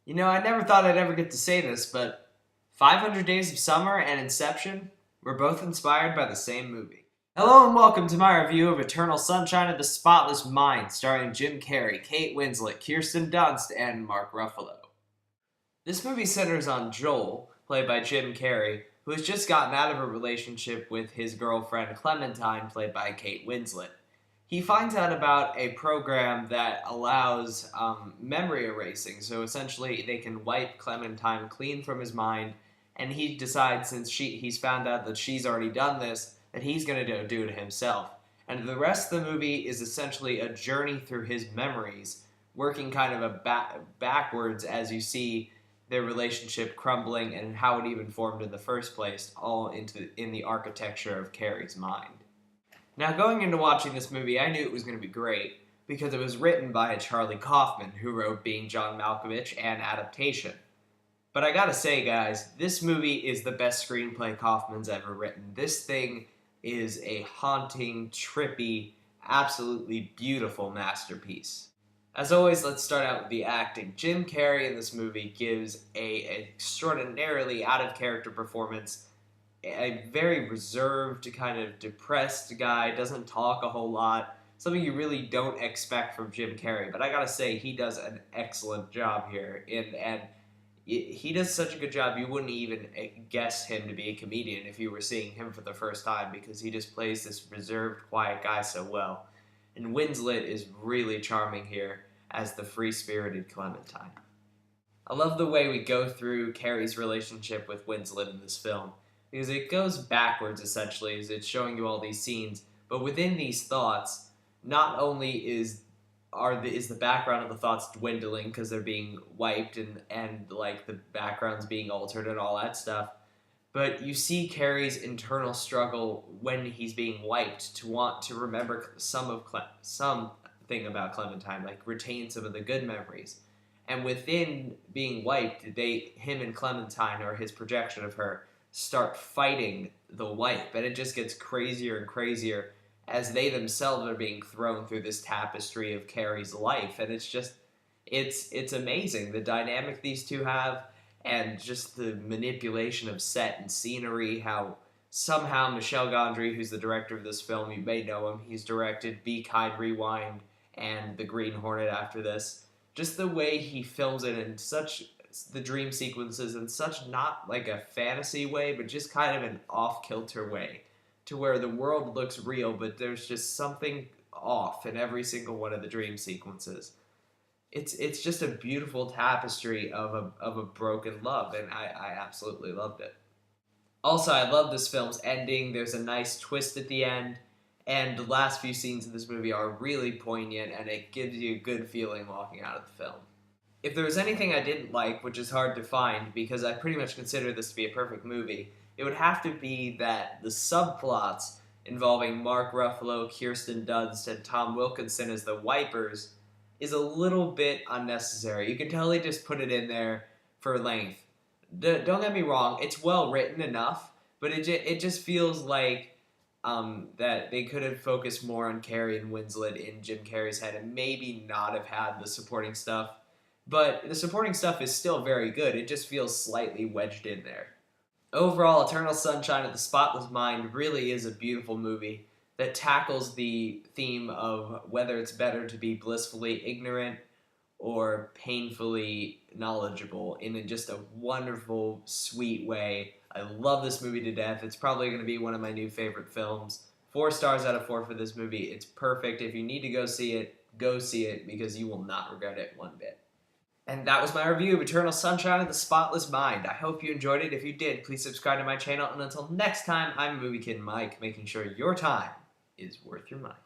You know, I never thought I'd ever get to say this, but 500 Days of Summer and Inception were both inspired by the same movie. Hello and welcome to my review of Eternal Sunshine of the Spotless Mind, starring Jim Carrey, Kate Winslet, Kirsten Dunst, and Mark Ruffalo. This movie centers on Joel, played by Jim Carrey, who has just gotten out of a relationship with his girlfriend Clementine, played by Kate Winslet. He finds out about a program that allows memory erasing. So essentially, they can wipe Clementine clean from his mind, and he decides, since he's found out that she's already done this, that he's going to do it himself. And the rest of the movie is essentially a journey through his memories, working kind of backwards as you see their relationship crumbling and how it even formed in the first place, all in the architecture of Carrey's mind. Now, going into watching this movie, I knew it was going to be great because it was written by Charlie Kaufman, who wrote Being John Malkovich and Adaptation. But I gotta say, guys, this movie is the best screenplay Kaufman's ever written. This thing is a haunting, trippy, absolutely beautiful masterpiece. As always, let's start out with the acting. Jim Carrey in this movie gives an extraordinarily out-of-character performance. A very reserved, kind of depressed guy, doesn't talk a whole lot, something you really don't expect from Jim Carrey, but I gotta say, he does an excellent job here, and he does such a good job, you wouldn't even guess him to be a comedian if you were seeing him for the first time, because he just plays this reserved, quiet guy so well. And Winslet is really charming here as the free-spirited Clementine. I love the way we go through Carrey's relationship with Winslet in this film, because it goes backwards, essentially, as it's showing you all these scenes, but within these thoughts, not only is the background of the thoughts dwindling because they're being wiped and like the background's being altered and all that stuff, but you see Carrey's internal struggle when he's being wiped to want to remember something about Clementine, like retain some of the good memories. And within being wiped, him and Clementine, or his projection of her, start fighting the wipe, and it just gets crazier and crazier as they themselves are being thrown through this tapestry of Carrey's life, and it's amazing, the dynamic these two have, and just the manipulation of set and scenery, how somehow Michel Gondry, who's the director of this film, you may know him, he's directed Be Kind, Rewind, and The Green Hornet after this, just the way he films it in such the dream sequences in such not like a fantasy way, but just kind of an off-kilter way, to where the world looks real, but there's just something off in every single one of the dream sequences. It's just a beautiful tapestry of a broken love, and I absolutely loved it. Also, I love this film's ending. There's a nice twist at the end, and the last few scenes of this movie are really poignant, and it gives you a good feeling walking out of the film. If there was anything I didn't like, which is hard to find because I pretty much consider this to be a perfect movie, it would have to be that the subplots involving Mark Ruffalo, Kirsten Dunst, and Tom Wilkinson as the Wipers is a little bit unnecessary. You can tell they just put it in there for length. Don't get me wrong, it's well written enough, but it just feels like that they could have focused more on Carrey and Winslet in Jim Carrey's head and maybe not have had the supporting stuff. But the supporting stuff is still very good, it just feels slightly wedged in there. Overall, Eternal Sunshine of the Spotless Mind really is a beautiful movie that tackles the theme of whether it's better to be blissfully ignorant or painfully knowledgeable in just a wonderful, sweet way. I love this movie to death. It's probably going to be one of my new favorite films. 4 stars out of 4 for this movie. It's perfect. If you need to go see it because you will not regret it one bit. And that was my review of Eternal Sunshine of the Spotless Mind. I hope you enjoyed it. If you did, please subscribe to my channel. And until next time, I'm Movie Kid Mike, making sure your time is worth your mind.